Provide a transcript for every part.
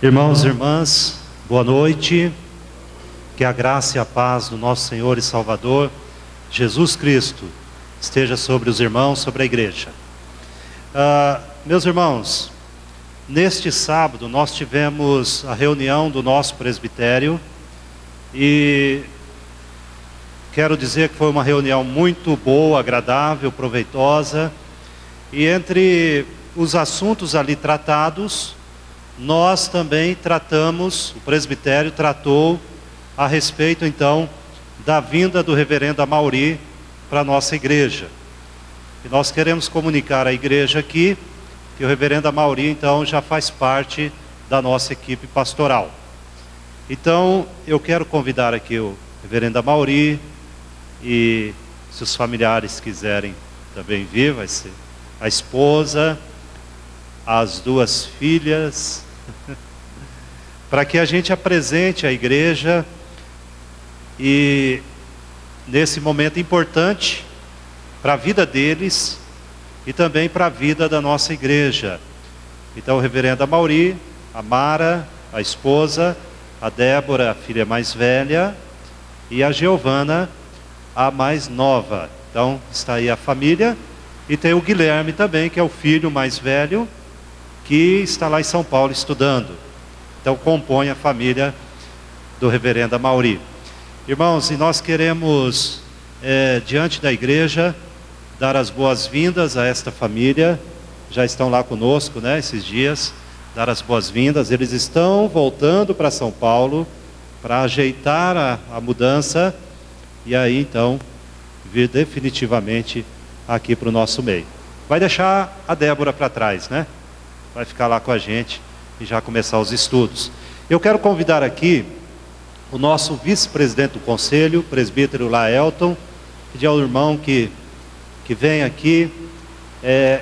Irmãos e irmãs, boa noite. Que a graça e a paz do nosso Senhor e Salvador, Jesus Cristo, esteja sobre os irmãos, sobre a igreja. Meus irmãos, neste sábado nós tivemos a reunião do nosso presbitério e quero dizer que foi uma reunião muito boa, agradável, proveitosa. E entre os assuntos ali tratados, nós também tratamos, o presbitério tratou a respeito então da vinda do reverendo Amaury para a nossa igreja. E nós queremos comunicar à igreja aqui que o reverendo Amaury então já faz parte da nossa equipe pastoral. Então eu quero convidar aqui o reverendo Amaury, e se os familiares quiserem também vir, vai ser a esposa, as duas filhas, para que a gente apresente a igreja. E nesse momento importante para a vida deles e também para a vida da nossa igreja. Então o reverendo Amaury, a Mara, a esposa, a Débora, a filha mais velha, e a Giovana, a mais nova. Então está aí a família. E tem o Guilherme também, que é o filho mais velho, que está lá em São Paulo estudando. Então compõe a família do reverendo Amaury. Irmãos, e nós queremos, diante da igreja, dar as boas-vindas a esta família. Já estão lá conosco, né, esses dias, dar as boas-vindas. Eles estão voltando para São Paulo para ajeitar a mudança e aí então vir definitivamente aqui para o nosso meio. Vai deixar a Débora para trás, né? Vai ficar lá com a gente e já começar os estudos. Eu quero convidar aqui o nosso vice-presidente do conselho, presbítero Laelton, pedir ao irmão que vem aqui,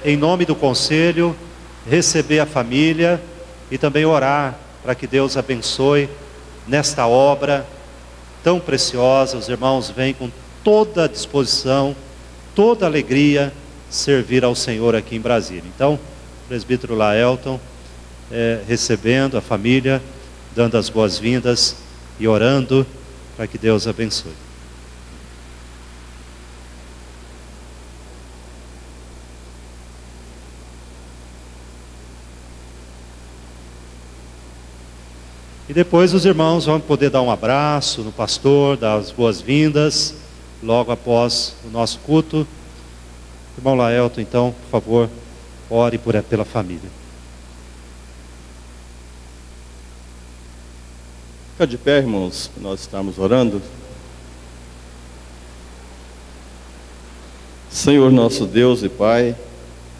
em nome do conselho, receber a família e também orar para que Deus abençoe nesta obra tão preciosa. Os irmãos vêm com toda a disposição, toda a alegria, servir ao Senhor aqui em Brasília. Então, presbítero Laelton, recebendo a família, dando as boas-vindas e orando para que Deus abençoe. E depois os irmãos vão poder dar um abraço no pastor, dar as boas-vindas, logo após o nosso culto. Irmão Laelton, então, por favor, ore pela família. Fica de pé, irmãos, nós estamos orando. Senhor nosso Deus e Pai,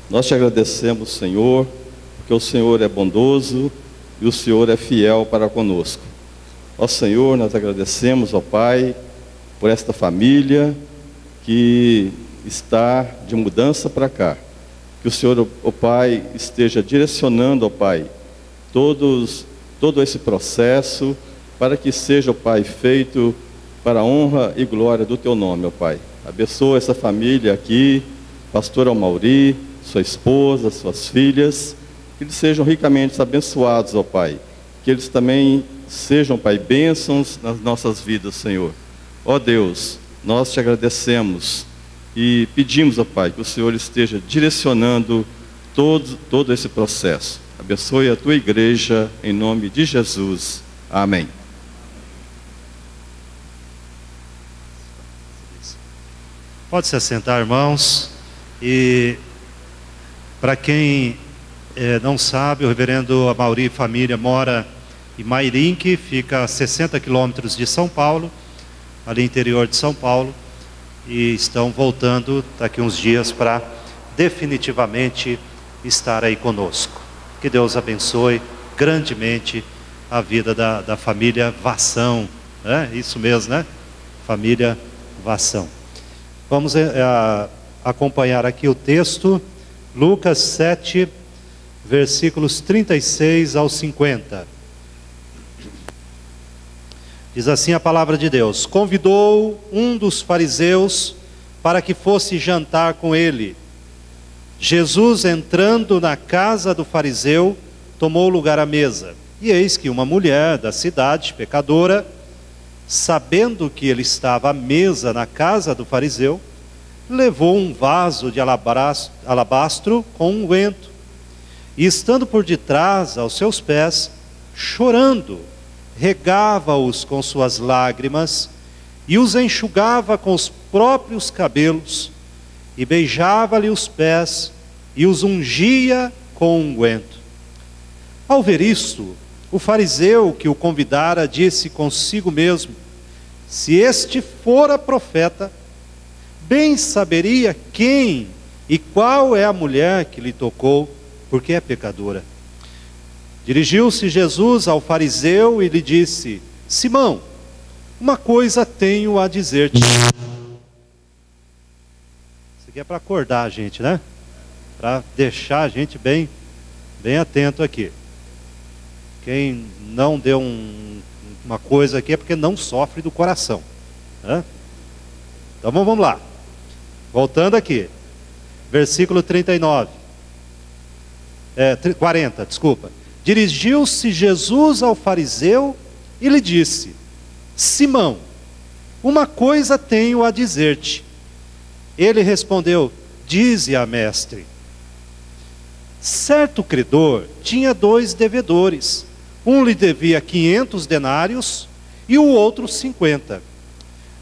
nós te agradecemos, Senhor, porque o Senhor é bondoso e o Senhor é fiel para conosco. Ó Senhor, nós agradecemos, ó Pai, por esta família que está de mudança para cá. Que o Senhor, ó Pai, esteja direcionando, ó Pai, todo esse processo, para que seja, ó Pai, feito para a honra e glória do Teu nome, ó Pai. Abençoa essa família aqui, pastor Amaury, sua esposa, suas filhas, que eles sejam ricamente abençoados, ó Pai. Que eles também sejam, Pai, bênçãos nas nossas vidas, Senhor. Ó Deus, nós te agradecemos e pedimos, ó Pai, que o Senhor esteja direcionando todo esse processo. Abençoe a Tua igreja, em nome de Jesus. Amém. Pode se assentar, irmãos. E para quem não sabe, o reverendo Amaury e família mora em Mairinque, fica a 60 quilômetros de São Paulo, ali interior de São Paulo, e estão voltando daqui uns dias para definitivamente estar aí conosco. Que Deus abençoe grandemente a vida da família Vação, isso mesmo, né? Família Vação. Vamos acompanhar aqui o texto, Lucas 7, versículos 36 ao 50. Diz assim a palavra de Deus: convidou um dos fariseus para que fosse jantar com ele. Jesus, entrando na casa do fariseu, tomou lugar à mesa. E eis que uma mulher da cidade, pecadora, sabendo que ele estava à mesa na casa do fariseu, levou um vaso de alabastro com unguento, e estando por detrás aos seus pés, chorando, regava-os com suas lágrimas, e os enxugava com os próprios cabelos, e beijava-lhe os pés, e os ungia com unguento. Ao ver isto, o fariseu que o convidara disse consigo mesmo: se este fora profeta, bem saberia quem e qual é a mulher que lhe tocou, porque é pecadora. Dirigiu-se Jesus ao fariseu e lhe disse: Simão, uma coisa tenho a dizer-te. Isso aqui é para acordar a gente, né? Para deixar a gente bem atento aqui. Quem não deu uma coisa aqui é porque não sofre do coração, né? Então vamos lá. Voltando aqui. Versículo 40, desculpa. Dirigiu-se Jesus ao fariseu e lhe disse: Simão, uma coisa tenho a dizer-te. Ele respondeu: dize-a, mestre. Certo credor tinha 2 devedores. Um lhe devia 500 denários e o outro 50.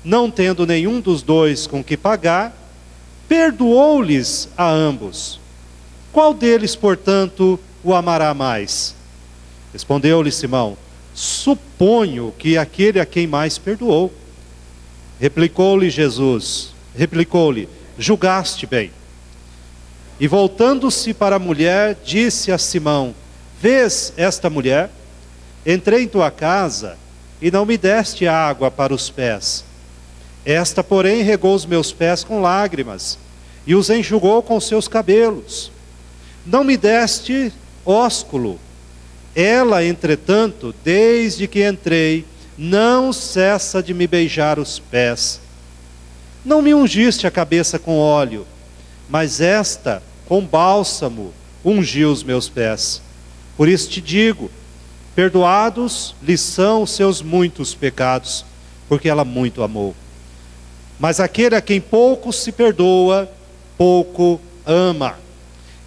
Não tendo nenhum dos 2 com que pagar, perdoou-lhes a ambos. Qual deles, portanto, o amará mais? Respondeu-lhe Simão: suponho que aquele a quem mais perdoou. Replicou-lhe Jesus, julgaste bem. E voltando-se para a mulher, disse a Simão: vês esta mulher? Entrei em tua casa e não me deste água para os pés. Esta, porém, regou os meus pés com lágrimas e os enxugou com seus cabelos. Não me deste ósculo. Ela, entretanto, desde que entrei, não cessa de me beijar os pés. Não me ungiste a cabeça com óleo, mas esta, com bálsamo, ungiu os meus pés. Por isso te digo, perdoados lhe são os seus muitos pecados, porque ela muito amou. Mas aquele a quem pouco se perdoa, pouco ama.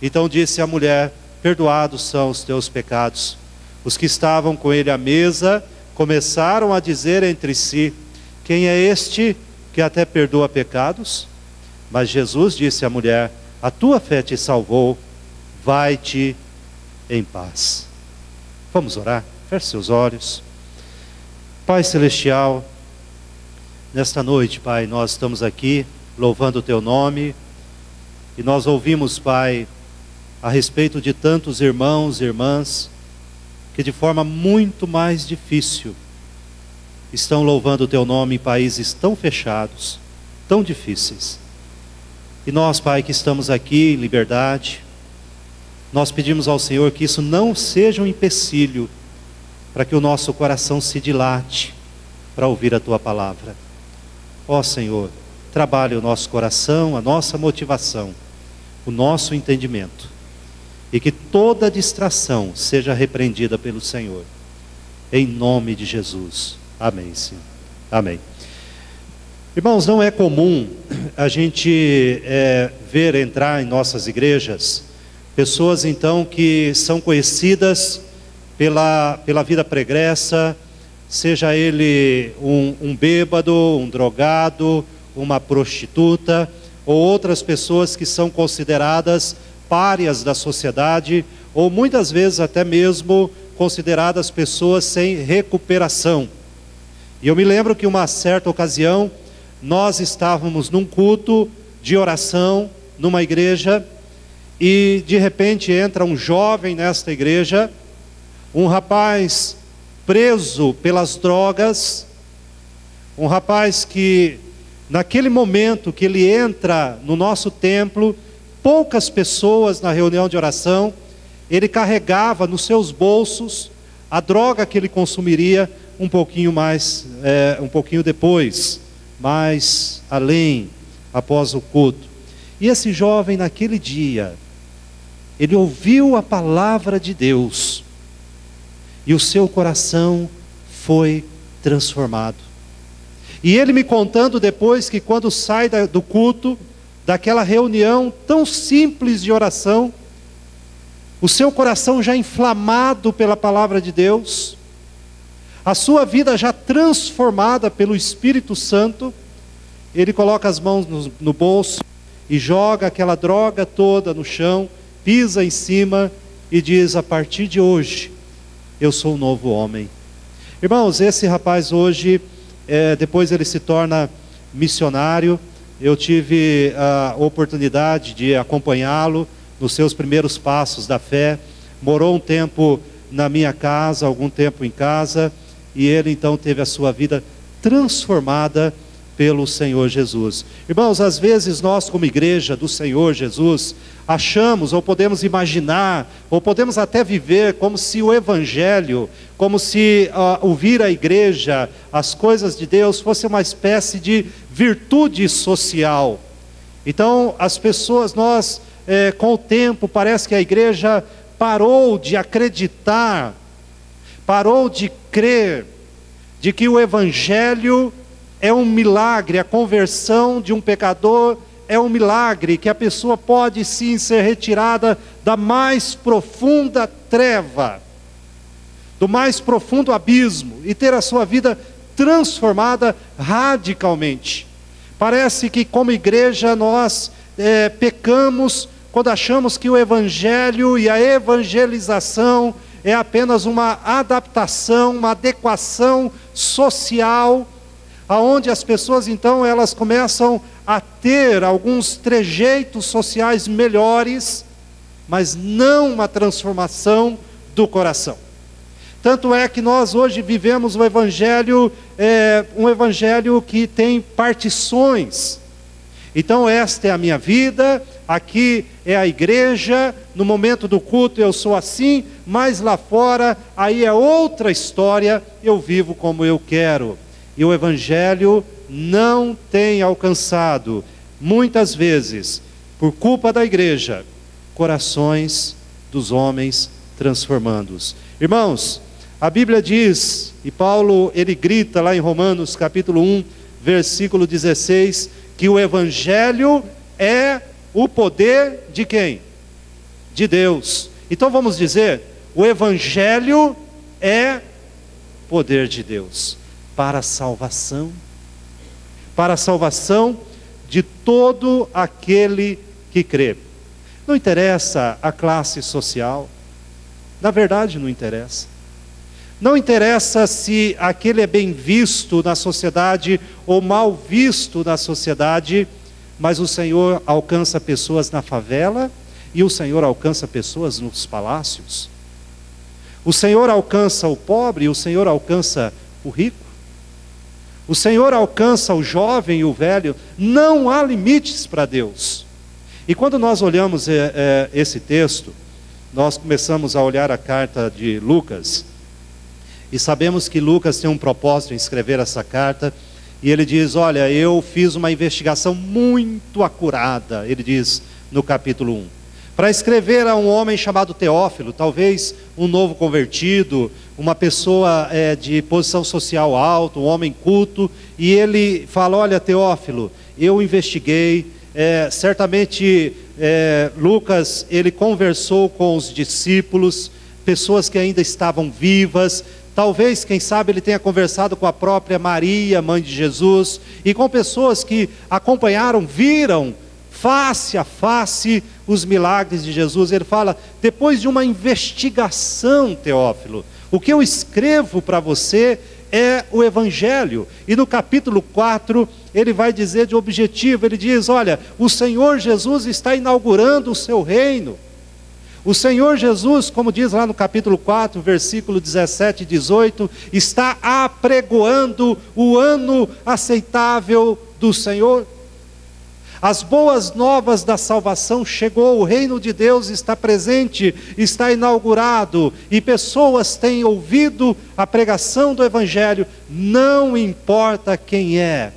Então disse a mulher: perdoados são os teus pecados. Os que estavam com ele à mesa começaram a dizer entre si: quem é este que até perdoa pecados? Mas Jesus disse à mulher: a tua fé te salvou, vai-te em paz. Vamos orar? Feche seus olhos. Pai celestial, nesta noite, Pai, nós estamos aqui louvando o teu nome, e nós ouvimos, Pai, a respeito de tantos irmãos e irmãs que de forma muito mais difícil estão louvando o teu nome em países tão fechados, tão difíceis. E nós, Pai, que estamos aqui em liberdade, nós pedimos ao Senhor que isso não seja um empecilho para que o nosso coração se dilate para ouvir a tua palavra. Ó Senhor, trabalhe o nosso coração, a nossa motivação, o nosso entendimento, e que toda distração seja repreendida pelo Senhor, em nome de Jesus. Amém, Senhor. Amém. Irmãos, não é comum a gente ver entrar em nossas igrejas pessoas então que são conhecidas pela vida pregressa, seja ele um bêbado, um drogado, uma prostituta, ou outras pessoas que são consideradas párias da sociedade, ou muitas vezes até mesmo consideradas pessoas sem recuperação. E eu me lembro que uma certa ocasião nós estávamos num culto de oração numa igreja, e de repente entra um jovem nesta igreja, um rapaz preso pelas drogas, um rapaz que naquele momento que ele entra no nosso templo, poucas pessoas na reunião de oração, ele carregava nos seus bolsos a droga que ele consumiria um pouquinho depois, mais além, após o culto. E esse jovem naquele dia, ele ouviu a palavra de Deus, e o seu coração foi transformado. E ele me contando depois que quando sai do culto, daquela reunião tão simples de oração, o seu coração já inflamado pela palavra de Deus, a sua vida já transformada pelo Espírito Santo, ele coloca as mãos no bolso e joga aquela droga toda no chão, pisa em cima e diz: a partir de hoje, eu sou um novo homem. Irmãos, esse rapaz hoje, depois ele se torna missionário. Eu tive a oportunidade de acompanhá-lo nos seus primeiros passos da fé. Morou um tempo na minha casa, algum tempo em casa, e ele então teve a sua vida transformada pelo Senhor Jesus. Irmãos, às vezes nós como igreja do Senhor Jesus, achamos, ou podemos imaginar, ou podemos até viver como se o Evangelho, como se o vir à igreja, as coisas de Deus, fosse uma espécie de virtude social. Então as pessoas, com o tempo, parece que a igreja parou de acreditar, parou de crer, de que o Evangelho é um milagre, a conversão de um pecador é um milagre, que a pessoa pode sim ser retirada da mais profunda treva, do mais profundo abismo, e ter a sua vida transformada radicalmente. Parece que como igreja nós pecamos quando achamos que o Evangelho e a evangelização é apenas uma adaptação, uma adequação social, aonde as pessoas então elas começam a ter alguns trejeitos sociais melhores, mas não uma transformação do coração. Tanto é que nós hoje vivemos o Evangelho, um Evangelho que tem partições. Então esta é a minha vida, aqui é a igreja, no momento do culto eu sou assim, mas lá fora aí é outra história, eu vivo como eu quero. E o Evangelho não tem alcançado, muitas vezes, por culpa da igreja, corações dos homens transformando-os. Irmãos, a Bíblia diz, e Paulo ele grita lá em Romanos capítulo 1, versículo 16, que o Evangelho é o poder de quem? De Deus. Então vamos dizer, o Evangelho é poder de Deus para a salvação de todo aquele que crê. Não interessa a classe social, na verdade não interessa. Não interessa se aquele é bem visto na sociedade ou mal visto na sociedade, mas o Senhor alcança pessoas na favela e o Senhor alcança pessoas nos palácios. O Senhor alcança o pobre e o Senhor alcança o rico. O Senhor alcança o jovem e o velho. Não há limites para Deus. E quando nós olhamos esse texto, nós começamos a olhar a carta de Lucas, e sabemos que Lucas tem um propósito em escrever essa carta, e ele diz, olha, eu fiz uma investigação muito acurada, ele diz no capítulo 1, para escrever a um homem chamado Teófilo, talvez um novo convertido, uma pessoa de posição social alta, um homem culto, e ele fala, olha Teófilo, eu investiguei, certamente Lucas, ele conversou com os discípulos, pessoas que ainda estavam vivas, talvez, quem sabe, ele tenha conversado com a própria Maria, mãe de Jesus, e com pessoas que acompanharam, viram face a face os milagres de Jesus. Ele fala, depois de uma investigação, Teófilo, o que eu escrevo para você é o Evangelho. E no capítulo 4, ele vai dizer de objetivo, ele diz, olha, o Senhor Jesus está inaugurando o seu reino. O Senhor Jesus, como diz lá no capítulo 4, versículo 17 e 18, está apregoando o ano aceitável do Senhor. As boas novas da salvação chegou, o reino de Deus está presente, está inaugurado, e pessoas têm ouvido a pregação do Evangelho, não importa quem é,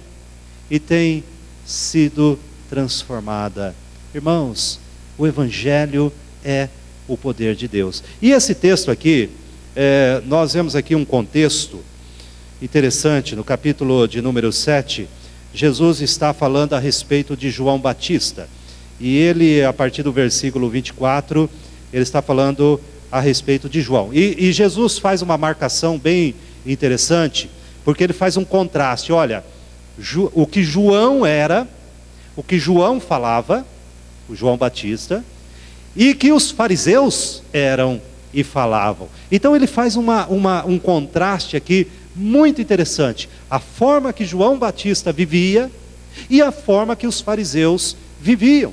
e tem sido transformada. Irmãos, o Evangelho é o poder de Deus. E esse texto aqui, nós vemos aqui um contexto interessante. No capítulo de número 7, Jesus está falando a respeito de João Batista. E ele, a partir do versículo 24, ele está falando a respeito de João. E Jesus faz uma marcação bem interessante, porque ele faz um contraste. Olha, o que João era, o que João falava, o João Batista, e que os fariseus eram e falavam. Então ele faz um contraste aqui muito interessante. A forma que João Batista vivia e a forma que os fariseus viviam.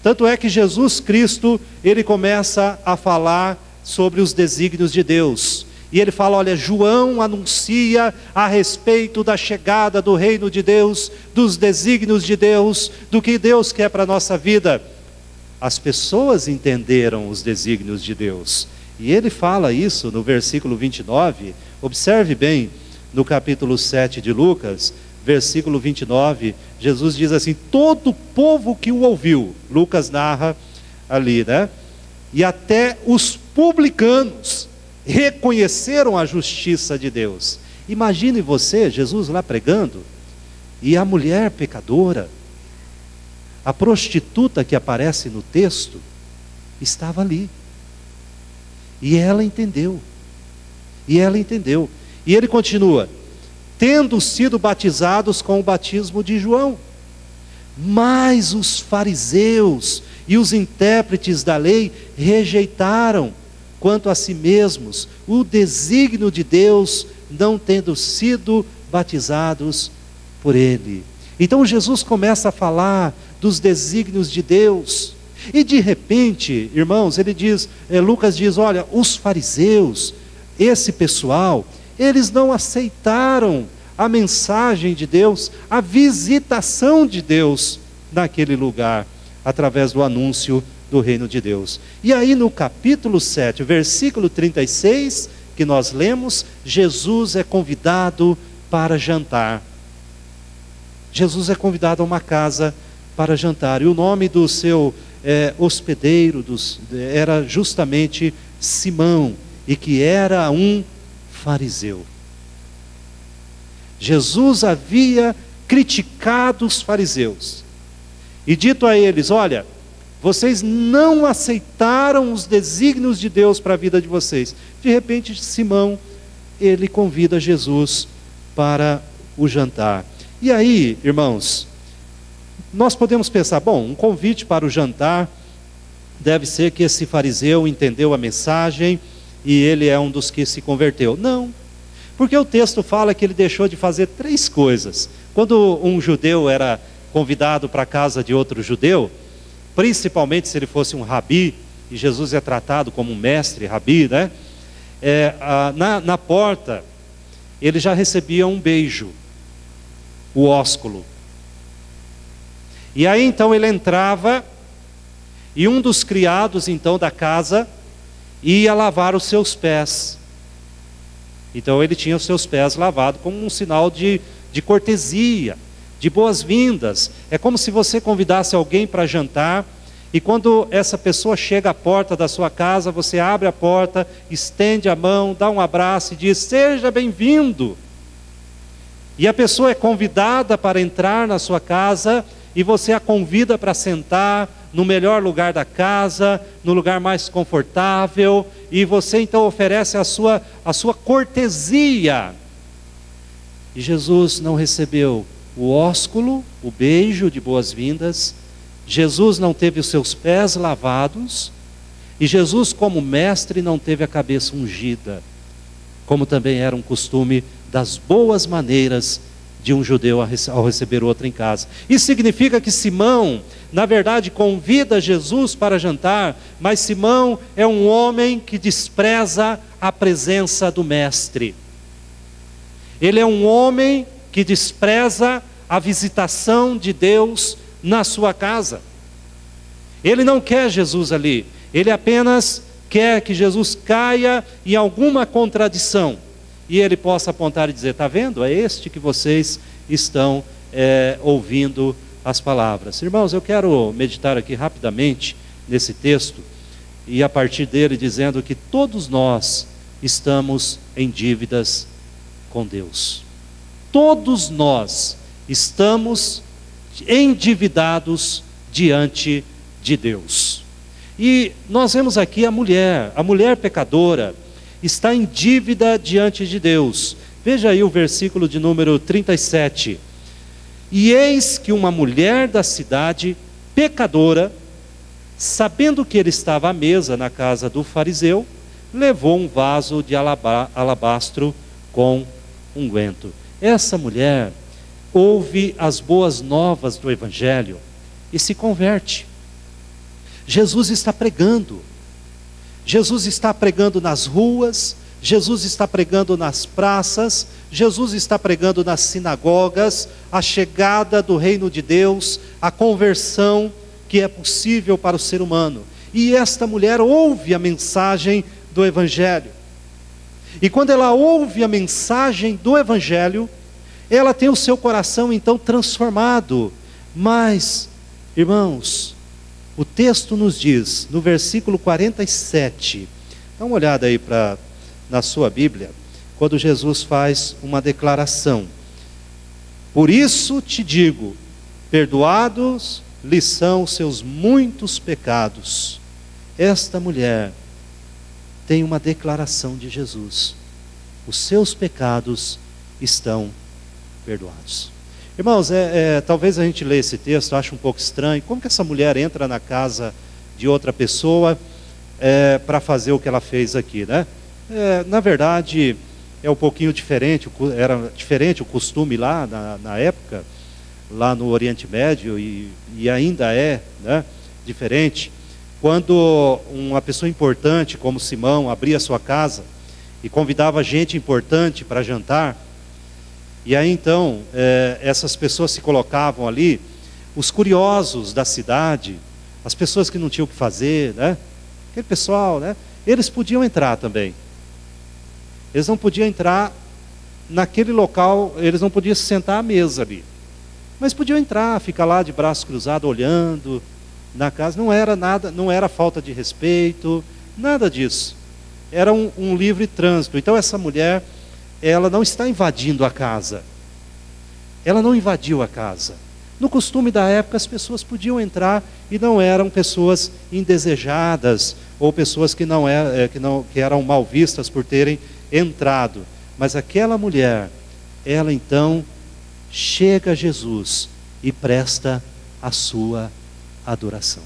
Tanto é que Jesus Cristo, ele começa a falar sobre os desígnios de Deus. E ele fala, olha, João anuncia a respeito da chegada do reino de Deus, dos desígnios de Deus, do que Deus quer para a nossa vida. As pessoas entenderam os desígnios de Deus. E ele fala isso no versículo 29, observe bem, no capítulo 7 de Lucas, versículo 29, Jesus diz assim, todo o povo que o ouviu, Lucas narra ali, né? E até os publicanos reconheceram a justiça de Deus. Imagine você, Jesus lá pregando, e a mulher pecadora, a prostituta que aparece no texto, estava ali. E ela entendeu. E ela entendeu. E ele continua, tendo sido batizados com o batismo de João. Mas os fariseus e os intérpretes da lei rejeitaram, quanto a si mesmos, o desígnio de Deus, não tendo sido batizados por ele. Então Jesus começa a falar dos desígnios de Deus. E de repente, irmãos, ele diz, Lucas diz, olha, os fariseus, esse pessoal, eles não aceitaram a mensagem de Deus, a visitação de Deus naquele lugar, através do anúncio do reino de Deus. E aí no capítulo 7, versículo 36, que nós lemos, Jesus é convidado para jantar. Jesus é convidado a uma casa para jantar. E o nome do seu hospedeiro era justamente Simão, e que era um fariseu. Jesus havia criticado os fariseus e dito a eles, olha, vocês não aceitaram os desígnios de Deus para a vida de vocês. De repente, Simão, ele convida Jesus para o jantar. E aí, irmãos, nós podemos pensar, bom, um convite para o jantar deve ser que esse fariseu entendeu a mensagem e ele é um dos que se converteu. Não, porque o texto fala que ele deixou de fazer 3 coisas. Quando um judeu era convidado para a casa de outro judeu, principalmente se ele fosse um rabi, e Jesus é tratado como um mestre, rabi, né? Na porta, ele já recebia um beijo, o ósculo. E aí então ele entrava, e um dos criados então da casa ia lavar os seus pés. Então ele tinha os seus pés lavados como um sinal de cortesia, de boas-vindas. É como se você convidasse alguém para jantar, e quando essa pessoa chega à porta da sua casa, você abre a porta, estende a mão, dá um abraço e diz, seja bem-vindo. E a pessoa é convidada para entrar na sua casa, e você a convida para sentar no melhor lugar da casa, no lugar mais confortável, e você então oferece a sua cortesia. E Jesus não recebeu o ósculo, o beijo de boas-vindas, Jesus não teve os seus pés lavados, e Jesus, como mestre, não teve a cabeça ungida, como também era um costume das boas maneiras de um judeu ao receber outro em casa. Isso significa que Simão, na verdade, convida Jesus para jantar, mas Simão é um homem que despreza a presença do mestre. Ele é um homem que despreza a visitação de Deus na sua casa. Ele não quer Jesus ali, ele apenas quer que Jesus caia em alguma contradição, e ele possa apontar e dizer, está vendo? É este que vocês estão ouvindo as palavras. Irmãos, eu quero meditar aqui rapidamente nesse texto, e a partir dele dizendo que todos nós estamos em dívidas com Deus. Todos nós estamos endividados diante de Deus. E nós vemos aqui a mulher pecadora, está em dívida diante de Deus. Veja aí o versículo de número 37. E eis que uma mulher da cidade, pecadora, sabendo que ele estava à mesa na casa do fariseu, levou um vaso de alabastro com unguento. Essa mulher ouve as boas novas do Evangelho e se converte. Jesus está pregando. Jesus está pregando nas ruas, Jesus está pregando nas praças, Jesus está pregando nas sinagogas, a chegada do reino de Deus, a conversão que é possível para o ser humano. E esta mulher ouve a mensagem do Evangelho. E quando ela ouve a mensagem do Evangelho, ela tem o seu coração então transformado. Mas, irmãos, o texto nos diz, no versículo 47, dá uma olhada aí na sua Bíblia, quando Jesus faz uma declaração. Por isso te digo, perdoados lhe são os seus muitos pecados. Esta mulher tem uma declaração de Jesus: os seus pecados estão perdoados. Irmãos, talvez a gente lê esse texto, ache um pouco estranho. Como que essa mulher entra na casa de outra pessoa para fazer o que ela fez aqui, né? Na verdade, é um pouquinho diferente, era diferente o costume lá na época, lá no Oriente Médio, e ainda é, né, diferente. Quando uma pessoa importante como Simão abria sua casa e convidava gente importante para jantar, e aí então essas pessoas se colocavam ali, os curiosos da cidade, as pessoas que não tinham o que fazer, né? Aquele pessoal, né? Eles podiam entrar também. Eles não podiam entrar naquele local, eles não podiam se sentar à mesa ali. Mas podiam entrar, ficar lá de braços cruzados, olhando na casa. Não era nada, não era falta de respeito, nada disso. Era um livre trânsito. Então essa mulher, ela não está invadindo a casa. Ela não invadiu a casa. No costume da época, as pessoas podiam entrar e não eram pessoas indesejadas ou pessoas que eram mal vistas por terem entrado. Mas aquela mulher, ela então chega a Jesus e presta a sua adoração.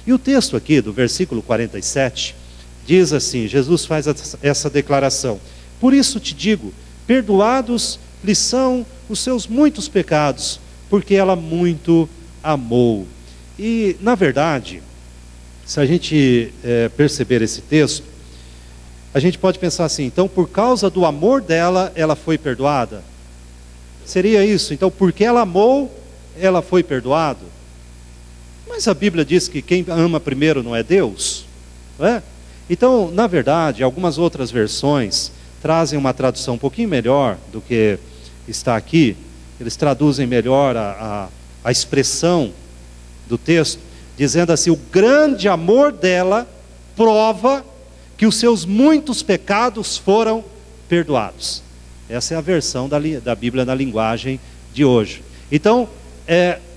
E o texto aqui do versículo 47 diz assim, Jesus faz essa declaração: por isso te digo, perdoados lhe são os seus muitos pecados, porque ela muito amou. E, na verdade, se a gente perceber esse texto, a gente pode pensar assim, então por causa do amor dela, ela foi perdoada? Seria isso? Então, porque ela amou, ela foi perdoada? Mas a Bíblia diz que quem ama primeiro não é Deus, não é? Então, na verdade, algumas outras versões trazem uma tradução um pouquinho melhor do que está aqui. Eles traduzem melhor a expressão do texto, dizendo assim: o grande amor dela prova que os seus muitos pecados foram perdoados. Essa é a versão da Bíblia na linguagem de hoje. Então,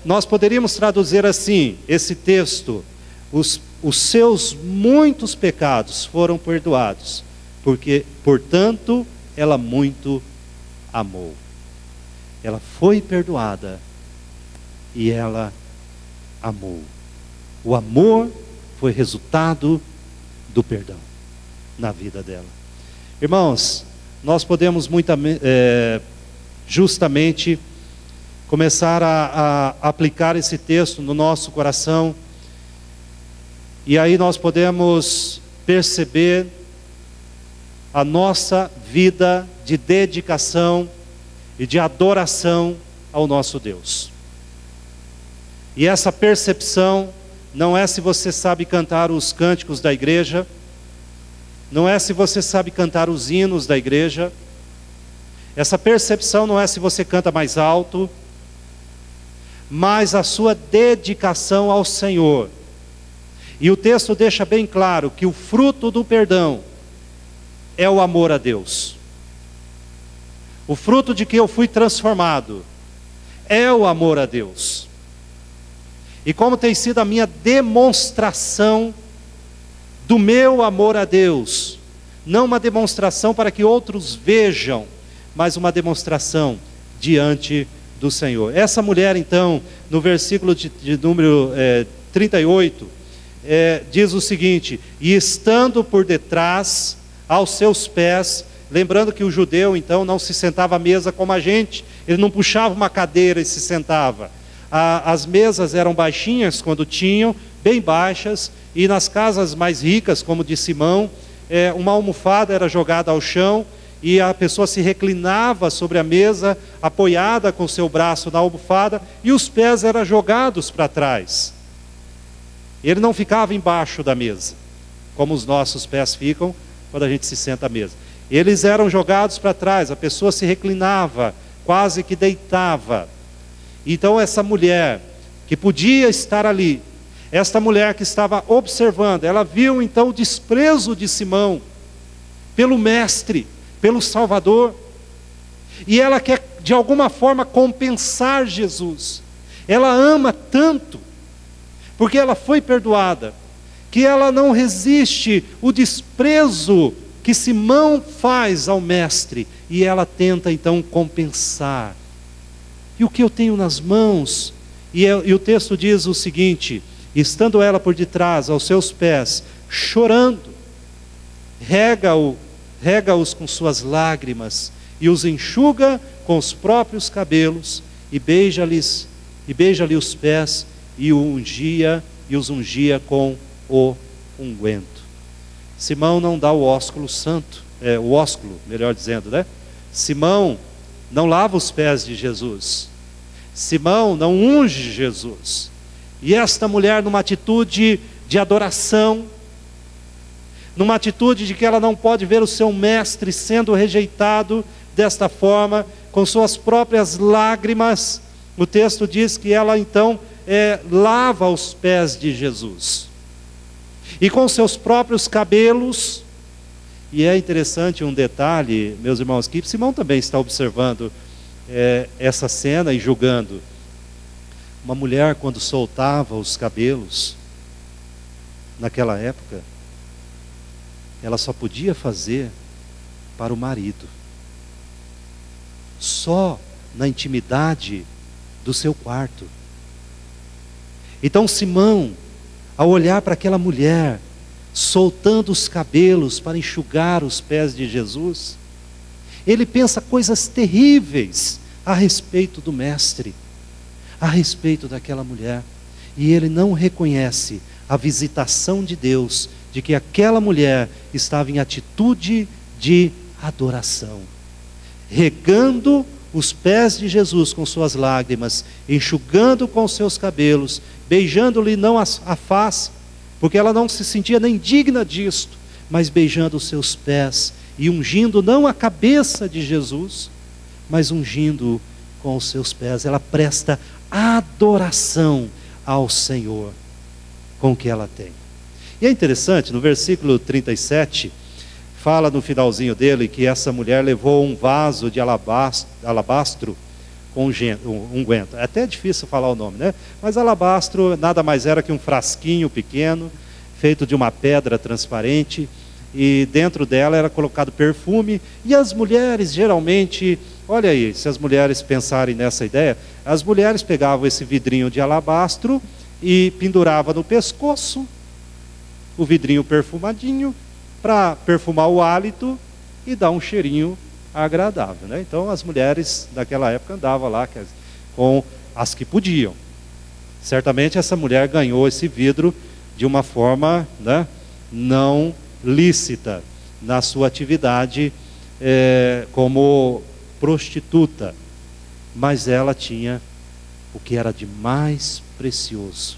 nós poderíamos traduzir assim, esse texto: os seus muitos pecados foram perdoados, porque, portanto, ela muito amou. Ela foi perdoada e ela amou. O amor foi resultado do perdão na vida dela. Irmãos, nós podemos justamente começar a aplicar esse texto no nosso coração, e aí nós podemos perceber a nossa vida de dedicação e de adoração ao nosso Deus. E essa percepção não é se você sabe cantar os cânticos da igreja, não é se você sabe cantar os hinos da igreja, essa percepção não é se você canta mais alto, mas a sua dedicação ao Senhor. E o texto deixa bem claro que o fruto do perdão é o amor a Deus. O fruto de que eu fui transformado é o amor a Deus. E como tem sido a minha demonstração do meu amor a Deus, não uma demonstração para que outros vejam, mas uma demonstração diante do Senhor. Essa mulher então, no versículo de número 38, diz o seguinte: e estando por detrás aos seus pés, lembrando que o judeu então não se sentava à mesa como a gente, ele não puxava uma cadeira e se sentava. As mesas eram baixinhas quando tinham, bem baixas, e nas casas mais ricas, como de Simão, uma almofada era jogada ao chão, e a pessoa se reclinava sobre a mesa, apoiada com seu braço na almofada, e os pés eram jogados para trás. Ele não ficava embaixo da mesa, como os nossos pés ficam quando a gente se senta à mesa. Eles eram jogados para trás, a pessoa se reclinava, quase que deitava. Então essa mulher que podia estar ali, esta mulher que estava observando, ela viu então o desprezo de Simão pelo mestre, pelo Salvador, e ela quer de alguma forma compensar Jesus. Ela ama tanto, porque ela foi perdoada, que ela não resiste o desprezo que Simão faz ao mestre, e ela tenta então compensar. E o que eu tenho nas mãos? E o texto diz o seguinte: estando ela por detrás aos seus pés, chorando, rega-os com suas lágrimas, e os enxuga com os próprios cabelos, e beija-lhe os pés, e os ungia com o unguento. Simão não dá o ósculo santo, o ósculo, melhor dizendo, né? Simão não lava os pés de Jesus. Simão não unge Jesus. E esta mulher, numa atitude de adoração, numa atitude de que ela não pode ver o seu mestre sendo rejeitado desta forma, com suas próprias lágrimas, o texto diz que ela então lava os pés de Jesus. E com seus próprios cabelos. E é interessante um detalhe, meus irmãos, que Simão também está observando essa cena e julgando. Uma mulher, quando soltava os cabelos, naquela época, ela só podia fazer para o marido, só na intimidade do seu quarto. Então Simão, ao olhar para aquela mulher soltando os cabelos para enxugar os pés de Jesus, ele pensa coisas terríveis a respeito do mestre, a respeito daquela mulher, e ele não reconhece a visitação de Deus, de que aquela mulher estava em atitude de adoração, regando os pés de Jesus com suas lágrimas, enxugando com seus cabelos, beijando-lhe não a face, porque ela não se sentia nem digna disto, mas beijando os seus pés e ungindo não a cabeça de Jesus, mas ungindo com os seus pés. Ela presta adoração ao Senhor com o que ela tem. E é interessante, no versículo 37, fala no finalzinho dele que essa mulher levou um vaso de alabastro com unguento. É até difícil falar o nome, né? Mas alabastro nada mais era que um frasquinho pequeno, feito de uma pedra transparente, e dentro dela era colocado perfume. E as mulheres geralmente, olha aí, se as mulheres pensarem nessa ideia, as mulheres pegavam esse vidrinho de alabastro e penduravam no pescoço, o vidrinho perfumadinho, para perfumar o hálito e dar um cheirinho agradável, né? Então as mulheres daquela época andavam lá com as que podiam. Certamente essa mulher ganhou esse vidro de uma forma, né, não lícita, na sua atividade como prostituta, mas ela tinha o que era de mais precioso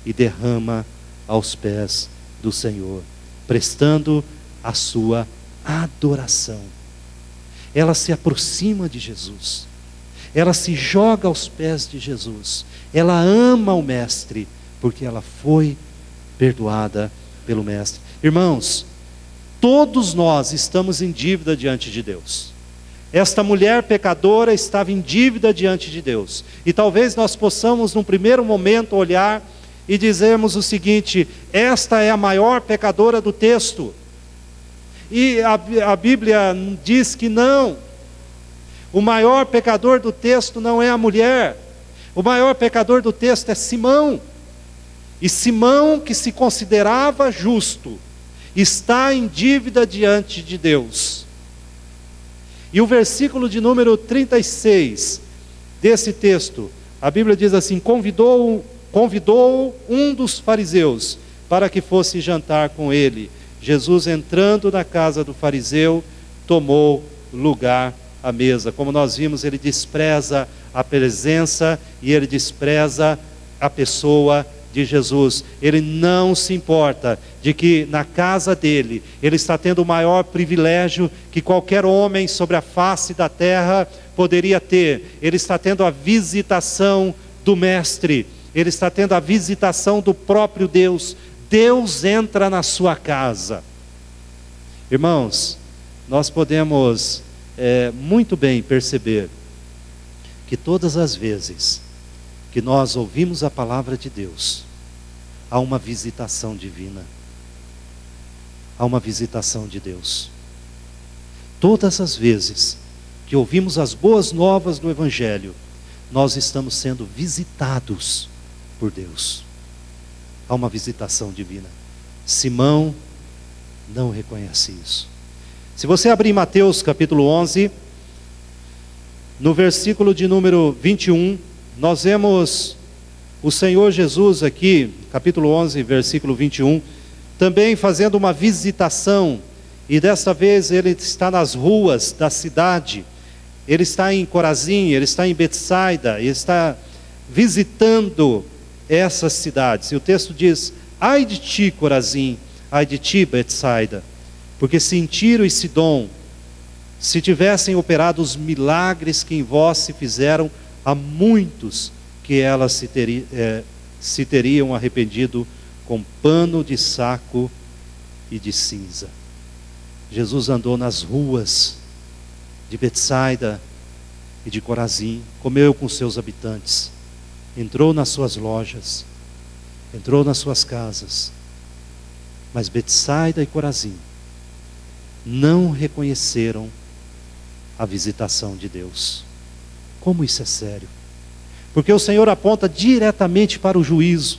e derrama aos pés do Senhor, prestando a sua adoração. Ela se aproxima de Jesus, ela se joga aos pés de Jesus, ela ama o mestre, porque ela foi perdoada pelo mestre. Irmãos, Todos nós estamos em dívida diante de Deus. Esta mulher pecadora estava em dívida diante de Deus. E talvez nós possamos, num primeiro momento, olhar e dizermos o seguinte: esta é a maior pecadora do texto. E a Bíblia diz que não. O maior pecador do texto não é a mulher. O maior pecador do texto é Simão. E Simão, que se considerava justo, está em dívida diante de Deus. E o versículo de número 36 desse texto, a Bíblia diz assim: convidou um dos fariseus para que fosse jantar com ele. Jesus, entrando na casa do fariseu, tomou lugar à mesa. Como nós vimos, ele despreza a presença e ele despreza a pessoa de Jesus. Ele não se importa de que na casa dele, ele está tendo o maior privilégio que qualquer homem sobre a face da terra poderia ter. Ele está tendo a visitação do Mestre, ele está tendo a visitação do próprio Deus. Deus entra na sua casa. Irmãos, nós podemos muito bem perceber que todas as vezes que nós ouvimos a palavra de Deus, há uma visitação divina. Há uma visitação de Deus. Todas as vezes que ouvimos as boas novas do Evangelho, nós estamos sendo visitados por Deus. Há uma visitação divina. Simão não reconhece isso. Se você abrir Mateus capítulo 11, no versículo de número 21, nós vemos o Senhor Jesus aqui, capítulo 11, versículo 21, também fazendo uma visitação, e desta vez ele está nas ruas da cidade, ele está em Corazim, ele está em Betsaida, ele está visitando essas cidades. E o texto diz: ai de ti, Corazim, ai de ti, Betsaida, porque se em Tiro e Sidom se tivessem operado os milagres que em vós se fizeram, há muitos que elas se teriam arrependido com pano de saco e de cinza. Jesus andou nas ruas de Betsaida e de Corazim, comeu com seus habitantes, entrou nas suas lojas, entrou nas suas casas, mas Betsaida e Corazim não reconheceram a visitação de Deus. Como isso é sério? Porque o Senhor aponta diretamente para o juízo.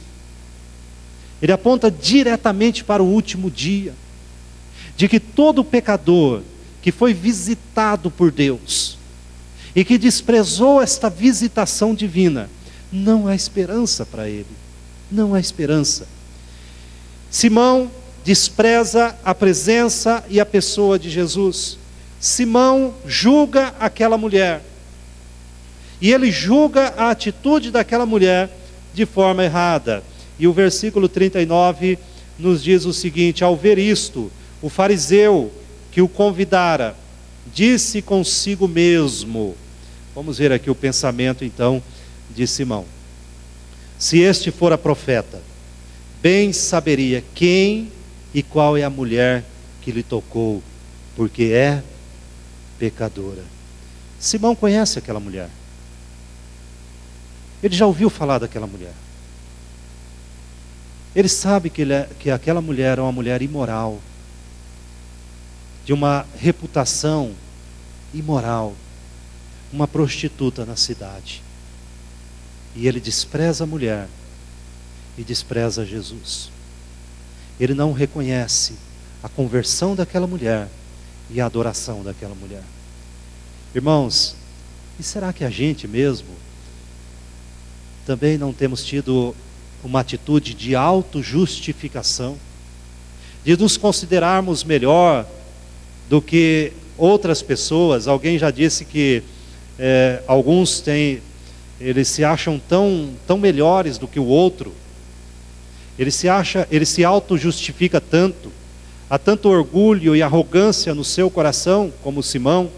Ele aponta diretamente para o último dia, de que todo pecador que foi visitado por Deus e que desprezou esta visitação divina, não há esperança para ele. Não há esperança. Simão despreza a presença e a pessoa de Jesus. Simão julga aquela mulher. E ele julga a atitude daquela mulher de forma errada. E o versículo 39 nos diz o seguinte: ao ver isto, o fariseu que o convidara disse consigo mesmo. Vamos ver aqui o pensamento então de Simão. Se este fora profeta, bem saberia quem e qual é a mulher que lhe tocou, porque é pecadora. Simão conhece aquela mulher. Ele já ouviu falar daquela mulher. Ele sabe que aquela mulher é uma mulher imoral, de uma reputação imoral, uma prostituta na cidade. E ele despreza a mulher e despreza Jesus. Ele não reconhece a conversão daquela mulher e a adoração daquela mulher. Irmãos, e será que a gente mesmo também não temos tido uma atitude de autojustificação, de nos considerarmos melhor do que outras pessoas? Alguém já disse que alguns eles se acham tão melhores do que o outro. Ele se auto-justifica tanto, há tanto orgulho e arrogância no seu coração, como Simão,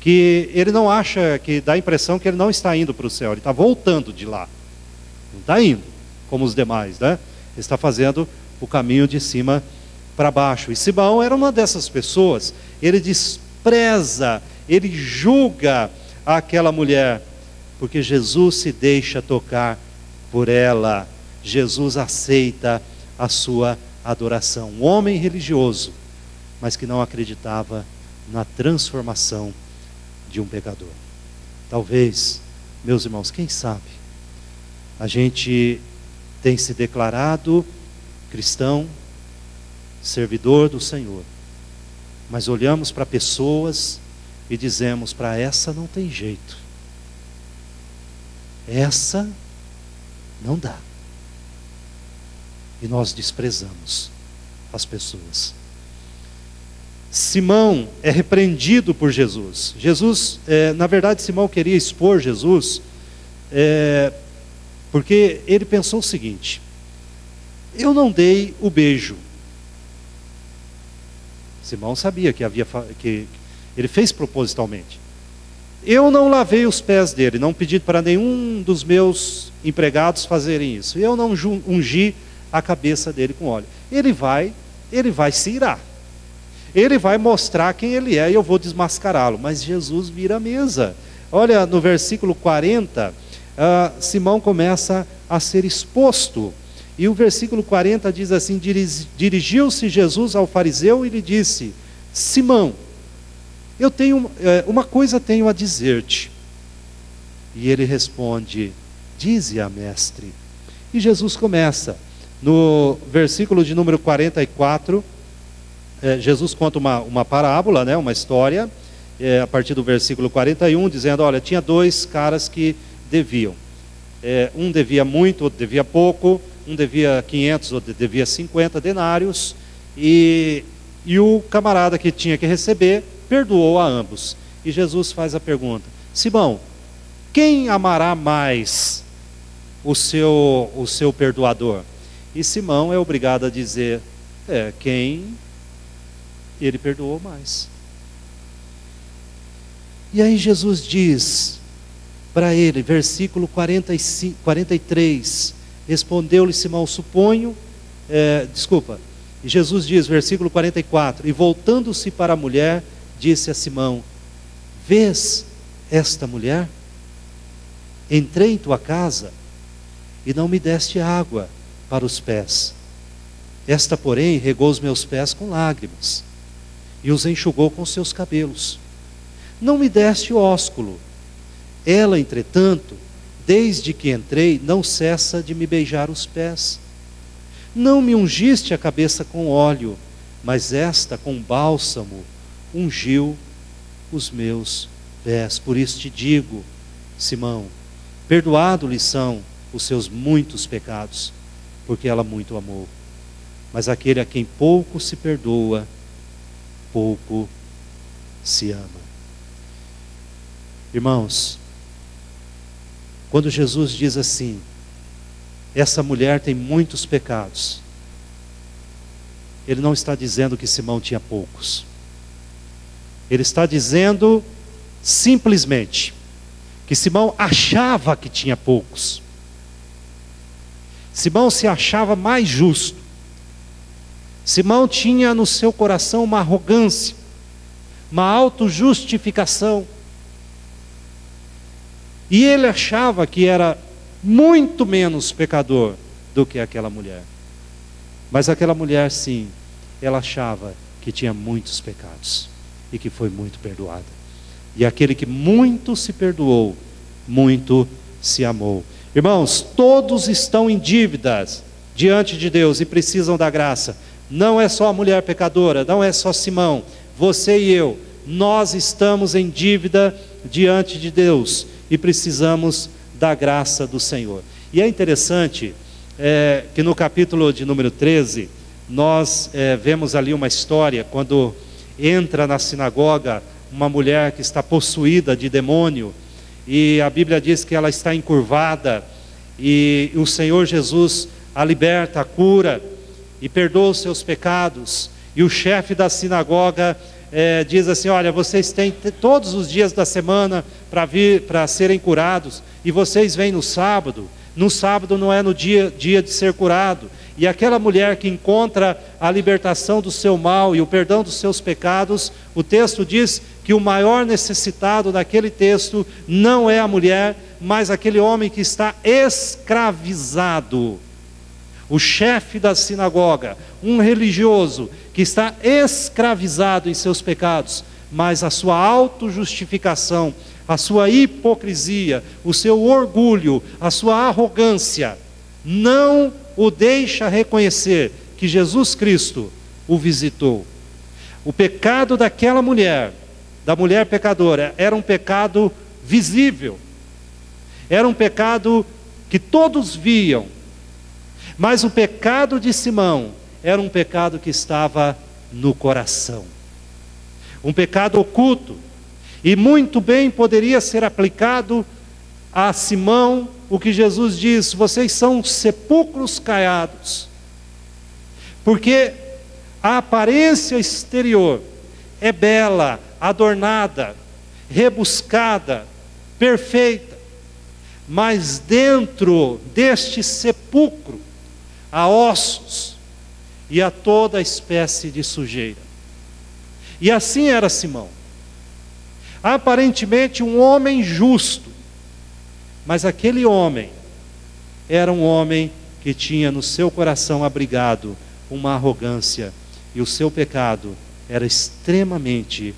que ele não acha, que dá a impressão que ele não está indo para o céu, ele está voltando de lá, não está indo como os demais, né? Ele está fazendo o caminho de cima para baixo. E Simão era uma dessas pessoas. Ele despreza, ele julga aquela mulher, porque Jesus se deixa tocar por ela. Jesus aceita a sua adoração. Um homem religioso, mas que não acreditava na transformação de um pecador. Talvez, meus irmãos, quem sabe, a gente tem se declarado cristão, servidor do Senhor, mas olhamos para pessoas e dizemos: para essa não tem jeito, essa não dá. E nós desprezamos as pessoas. Simão é repreendido por Jesus. Na verdade, Simão queria expor Jesus, porque ele pensou o seguinte: eu não dei o beijo. Simão sabia que ele fez propositalmente. Eu não lavei os pés dele, não pedi para nenhum dos meus empregados fazerem isso. Eu não ungi a cabeça dele com óleo. Ele vai se irar. Ele vai mostrar quem ele é e eu vou desmascará-lo. Mas Jesus vira a mesa. Olha, no versículo 40, Simão começa a ser exposto. E o versículo 40 diz assim: dirigiu-se Jesus ao fariseu e lhe disse: Simão, eu tenho uma coisa tenho a dizer-te. E ele responde: dize-a, mestre. E Jesus começa. No versículo de número 44, Jesus conta uma parábola, né, uma história, a partir do versículo 41, dizendo: olha, tinha dois caras que deviam. Um devia muito, outro devia pouco. Um devia 500, outro devia 50 denários. E o camarada que tinha que receber perdoou a ambos. E Jesus faz a pergunta: Simão, quem amará mais o seu perdoador? E Simão é obrigado a dizer: quem ele perdoou mais. E aí Jesus diz para ele, versículo 43, respondeu-lhe Simão: e Jesus diz, versículo 44, e voltando-se para a mulher, disse a Simão: vês esta mulher? Entrei em tua casa e não me deste água para os pés. Esta, porém, regou os meus pés com lágrimas e os enxugou com seus cabelos. Não me deste ósculo. Ela, entretanto, desde que entrei, não cessa de me beijar os pés. Não me ungiste a cabeça com óleo, mas esta, com bálsamo, ungiu os meus pés. Por isso te digo, Simão, perdoado-lhe são os seus muitos pecados, porque ela muito amou. Mas aquele a quem pouco se perdoa, pouco se ama. Irmãos, quando Jesus diz assim: essa mulher tem muitos pecados, ele não está dizendo que Simão tinha poucos. Ele está dizendo simplesmente que Simão achava que tinha poucos. Simão se achava mais justo. Simão tinha no seu coração uma arrogância, uma autojustificação. E ele achava que era muito menos pecador do que aquela mulher. Mas aquela mulher, sim, ela achava que tinha muitos pecados e que foi muito perdoada. E aquele que muito se perdoou, muito se amou. Irmãos, todos estão em dívidas diante de Deus e precisam da graça. Não é só a mulher pecadora, não é só Simão, você e eu, nós estamos em dívida diante de Deus e precisamos da graça do Senhor. E é interessante que no capítulo de número 13, nós vemos ali uma história, quando entra na sinagoga uma mulher que está possuída de demônio, e a Bíblia diz que ela está encurvada, e o Senhor Jesus a liberta, a cura, e perdoa os seus pecados. E o chefe da sinagoga diz assim: olha, vocês têm todos os dias da semana para vir, para serem curados, e vocês vêm no sábado não é no dia de ser curado. e aquela mulher que encontra a libertação do seu mal e o perdão dos seus pecados, o texto diz que o maior necessitado daquele texto não é a mulher, mas aquele homem que está escravizado. O chefe da sinagoga, um religioso que está escravizado em seus pecados, mas a sua autojustificação, a sua hipocrisia, o seu orgulho, a sua arrogância, não o deixa reconhecer que Jesus Cristo o visitou. O pecado daquela mulher, da mulher pecadora, era um pecado visível, era um pecado que todos viam, mas o pecado de Simão era um pecado que estava no coração, um pecado oculto, e muito bem poderia ser aplicado a Simão o que Jesus diz: vocês são sepulcros caiados, porque a aparência exterior é bela, adornada, rebuscada, perfeita, mas dentro deste sepulcro há ossos e há toda espécie de sujeira. E assim era Simão, aparentemente um homem justo, mas aquele homem era um homem que tinha no seu coração abrigado uma arrogância, e o seu pecado era extremamente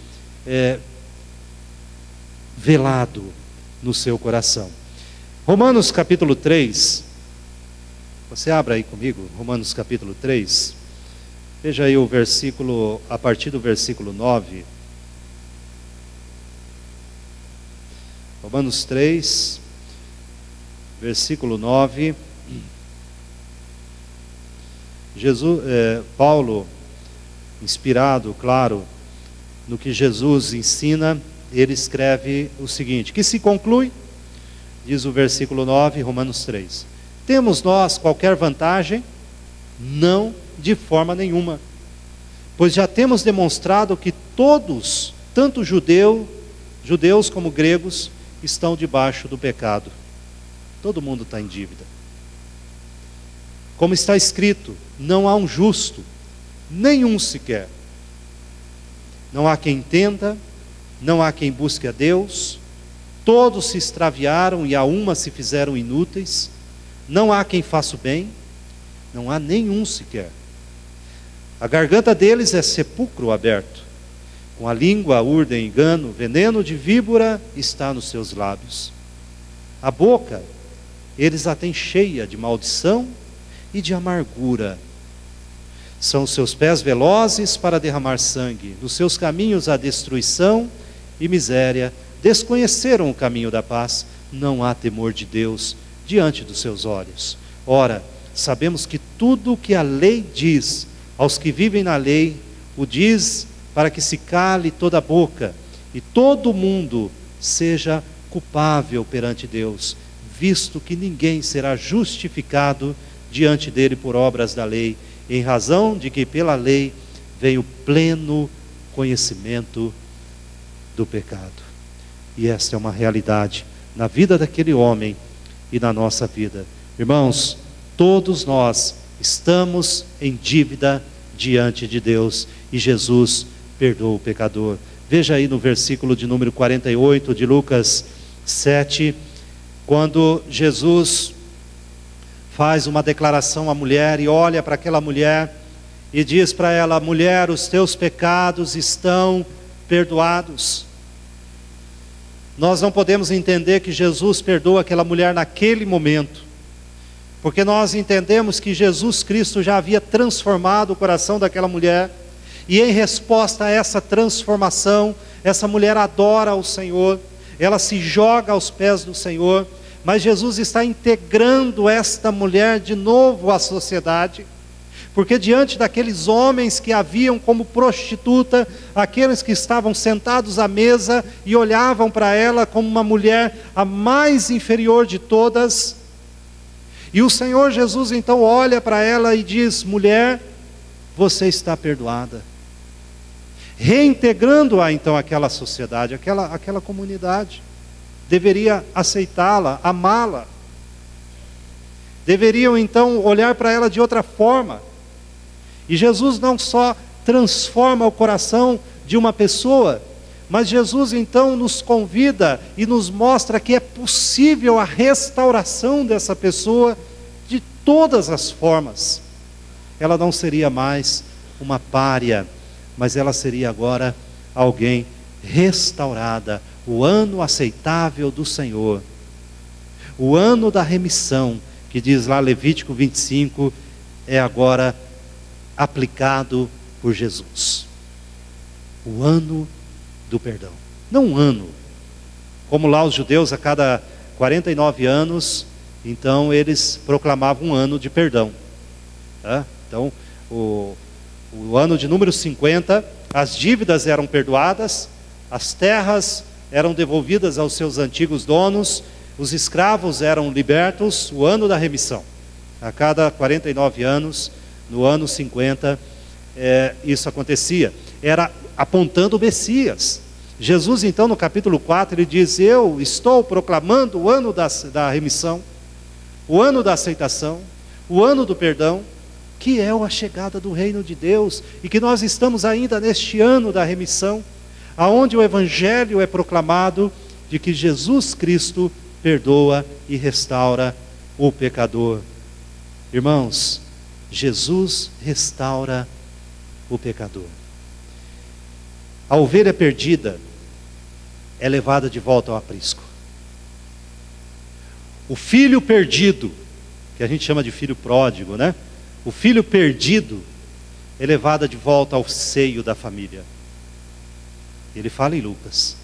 velado no seu coração. Romanos capítulo 3, você abra aí comigo, Romanos capítulo 3, veja aí o versículo, a partir do versículo 9. Romanos 3, versículo 9. Paulo, inspirado, claro, no que Jesus ensina, ele escreve o seguinte: que se conclui, diz o versículo 9, Romanos 3: temos nós qualquer vantagem? Não, de forma nenhuma, pois já temos demonstrado que todos, tanto judeus como gregos, estão debaixo do pecado. Todo mundo está em dívida. Como está escrito, não há um justo, nenhum sequer. Não há quem entenda, não há quem busque a Deus. Todos se extraviaram e a uma se fizeram inúteis. Não há quem faça o bem, não há nenhum sequer. A garganta deles é sepulcro aberto. Com a língua urdem engano, veneno de víbora está nos seus lábios. A boca eles a têm cheia de maldição e de amargura. São os seus pés velozes para derramar sangue. Nos seus caminhos há destruição e miséria. Desconheceram o caminho da paz. Não há temor de Deus diante dos seus olhos. Ora, sabemos que tudo o que a lei diz aos que vivem na lei, o diz para que se cale toda a boca e todo mundo seja culpável perante Deus, visto que ninguém será justificado diante dele por obras da lei, em razão de que pela lei vem o pleno conhecimento do pecado. E esta é uma realidade na vida daquele homem e na nossa vida. Irmãos, todos nós estamos em dívida diante de Deus, e Jesus perdoa o pecador. Veja aí no versículo de número 48 de Lucas 7, quando Jesus faz uma declaração à mulher e olha para aquela mulher e diz para ela: mulher, os teus pecados estão perdoados. Nós não podemos entender que Jesus perdoa aquela mulher naquele momento, porque nós entendemos que Jesus Cristo já havia transformado o coração daquela mulher, e em resposta a essa transformação, essa mulher adora o Senhor, ela se joga aos pés do Senhor, mas Jesus está integrando esta mulher de novo à sociedade, porque diante daqueles homens que a viam como prostituta, aqueles que estavam sentados à mesa e olhavam para ela como uma mulher a mais inferior de todas, e o Senhor Jesus então olha para ela e diz: mulher, você está perdoada, reintegrando-a então àquela sociedade, aquela comunidade, deveria aceitá-la, amá-la. deveriam então olhar para ela de outra forma. E Jesus não só transforma o coração de uma pessoa, mas Jesus então nos convida e nos mostra que é possível a restauração dessa pessoa de todas as formas. Ela não seria mais uma pária, mas ela seria agora alguém restaurada. O ano aceitável do Senhor, o ano da remissão, que diz lá Levítico 25, é agora aplicado por Jesus. O ano do perdão. Não um ano, como lá os judeus a cada 49 anos, então eles proclamavam um ano de perdão. Tá? Então, o ano de número 50, as dívidas eram perdoadas, as terras eram devolvidas aos seus antigos donos, os escravos eram libertos, o ano da remissão. A cada 49 anos, no ano 50, isso acontecia. Era apontando o Messias. Jesus então no capítulo 4, ele diz: eu estou proclamando o ano da remissão, o ano da aceitação, o ano do perdão, que é a chegada do reino de Deus, e que nós estamos ainda neste ano da remissão, aonde o evangelho é proclamado de que Jesus Cristo perdoa e restaura o pecador. Irmãos, Jesus restaura o pecador. A ovelha perdida é levada de volta ao aprisco. O filho perdido, que a gente chama de filho pródigo, né? O filho perdido é levado de volta ao seio da família. Ele fala em Lucas.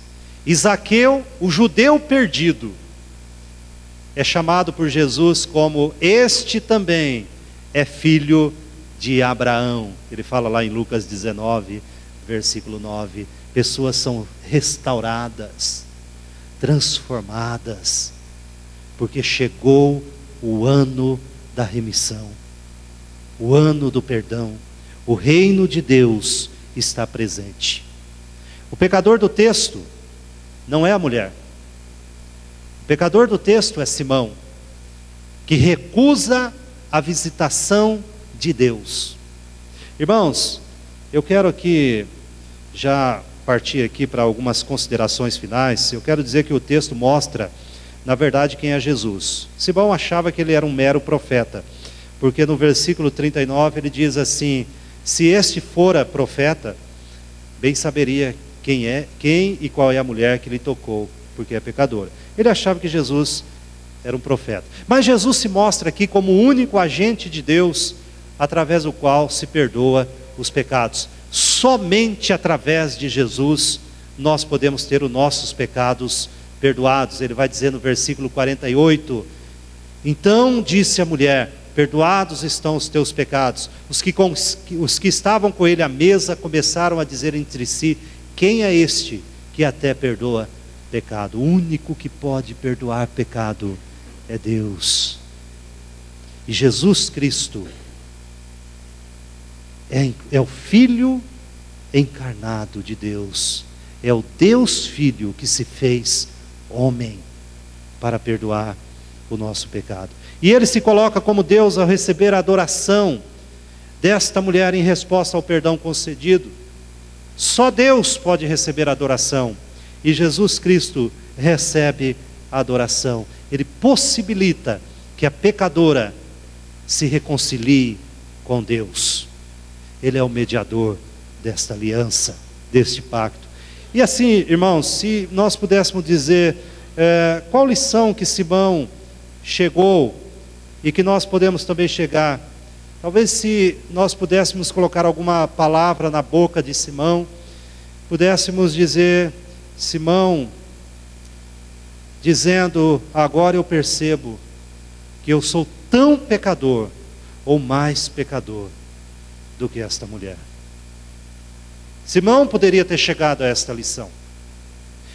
E Zaqueu, o judeu perdido, é chamado por Jesus como: este também é filho de Abraão. Ele fala lá em Lucas 19, versículo 9. Pessoas são restauradas, transformadas, porque chegou o ano da remissão, o ano do perdão. O reino de Deus está presente. O pecador do texto não é a mulher. O pecador do texto é Simão, que recusa a visitação de Deus. Irmãos, eu quero aqui já partir aqui para algumas considerações finais. Eu quero dizer que o texto mostra, na verdade, quem é Jesus. Simão achava que ele era um mero profeta, porque no versículo 39 ele diz assim: se este fora profeta, bem saberia quem e qual é a mulher que lhe tocou, porque é pecadora. Ele achava que Jesus era um profeta. Mas Jesus se mostra aqui como o único agente de Deus, através do qual se perdoa os pecados. Somente através de Jesus nós podemos ter os nossos pecados perdoados. Ele vai dizer no versículo 48: então disse a mulher: perdoados estão os teus pecados. Os que estavam com ele à mesa começaram a dizer entre si: quem é este que até perdoa pecado? O único que pode perdoar pecado é Deus. E Jesus Cristo é o Filho encarnado de Deus, é o Deus Filho que se fez homem para perdoar o nosso pecado. E ele se coloca como Deus ao receber a adoração desta mulher em resposta ao perdão concedido. Só Deus pode receber a adoração, e Jesus Cristo recebe a adoração. Ele possibilita que a pecadora se reconcilie com Deus. Ele é o mediador desta aliança, deste pacto. E assim, irmãos, se nós pudéssemos dizer qual lição que Simão chegou e que nós podemos também chegar, talvez se nós pudéssemos colocar alguma palavra na boca de Simão, pudéssemos dizer: Simão, dizendo: agora eu percebo que eu sou tão pecador, ou mais pecador, do que esta mulher. Simão poderia ter chegado a esta lição: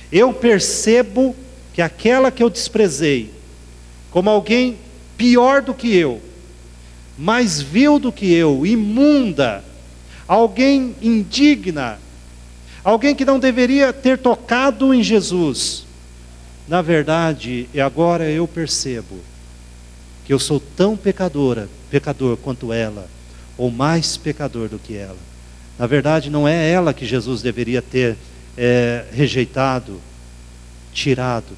eu percebo que aquela que eu desprezei como alguém pior do que eu, mais vil do que eu, imunda, alguém indigna, alguém que não deveria ter tocado em Jesus, na verdade, e agora eu percebo que eu sou tão pecador quanto ela, ou mais pecador do que ela. Na verdade, não é ela que Jesus deveria ter rejeitado, tirado.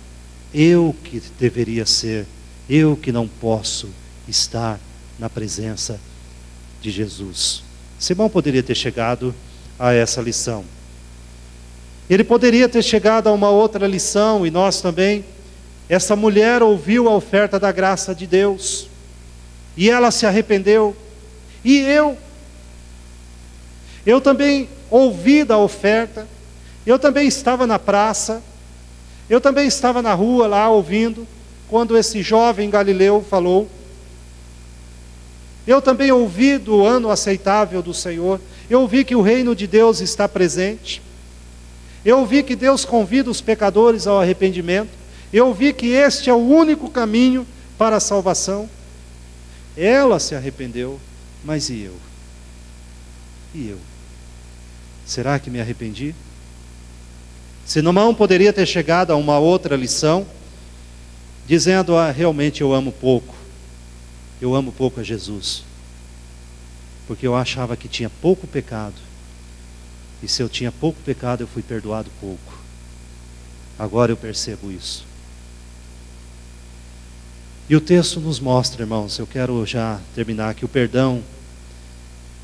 Eu que deveria ser, eu que não posso estar na presença de Jesus. Simão poderia ter chegado a essa lição. Ele poderia ter chegado a uma outra lição, e nós também. Essa mulher ouviu a oferta da graça de Deus, e ela se arrependeu. E eu também ouvi da oferta, eu também estava na praça, eu também estava na rua lá ouvindo, quando esse jovem galileu falou. Eu também ouvi do ano aceitável do Senhor, eu ouvi que o reino de Deus está presente, eu ouvi que Deus convida os pecadores ao arrependimento, eu ouvi que este é o único caminho para a salvação. Ela se arrependeu, mas e eu? E eu? Será que me arrependi? Simão poderia ter chegado a uma outra lição, dizendo: realmente eu amo pouco a Jesus, porque eu achava que tinha pouco pecado, e se eu tinha pouco pecado eu fui perdoado pouco. Agora eu percebo isso. E o texto nos mostra, irmãos, eu quero já terminar, que o perdão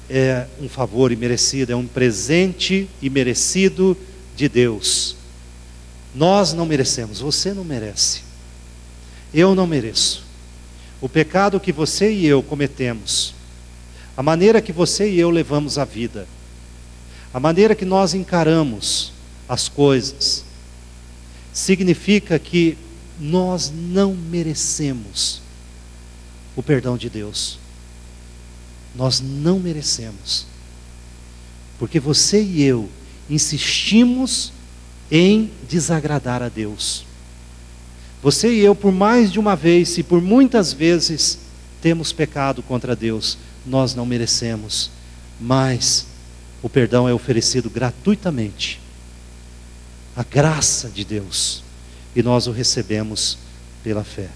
é um favor imerecido, é um presente imerecido de Deus. Nós não merecemos, você não merece, eu não mereço. O pecado que você e eu cometemos, a maneira que você e eu levamos a vida, a maneira que nós encaramos as coisas, significa que nós não merecemos o perdão de Deus. Nós não merecemos, porque você e eu insistimos em desagradar a Deus. Você e eu, por mais de uma vez e por muitas vezes, temos pecado contra Deus. Nós não merecemos, mas o perdão é oferecido gratuitamente, a graça de Deus, e nós o recebemos pela fé.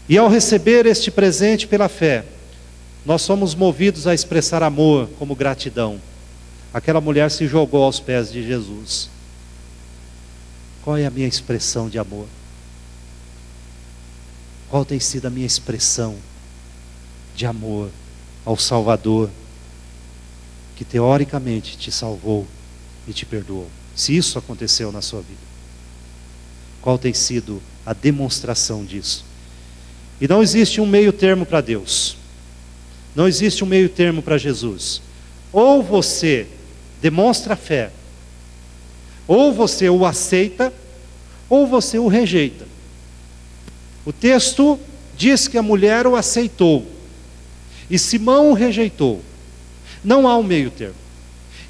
E ao receber este presente pela fé, nós somos movidos a expressar amor como gratidão. Aquela mulher se jogou aos pés de Jesus. Qual é a minha expressão de amor? Qual tem sido a minha expressão de amor ao Salvador, que teoricamente te salvou e te perdoou? Se isso aconteceu na sua vida, qual tem sido a demonstração disso? E não existe um meio termo para Deus, não existe um meio termo para Jesus. Ou você demonstra fé, ou você o aceita, ou você o rejeita. O texto diz que a mulher o aceitou, e Simão o rejeitou. Não há um meio termo.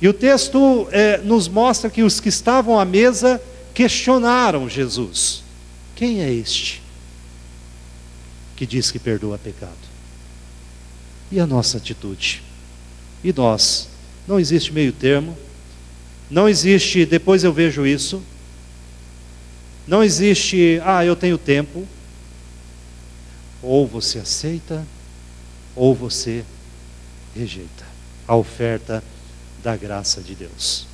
E o texto nos mostra que os que estavam à mesa questionaram Jesus: quem é este que diz que perdoa pecado? E a nossa atitude? E nós? Não existe meio termo, não existe depois eu vejo isso, não existe eu tenho tempo. Ou você aceita, ou você rejeita a oferta da graça de Deus.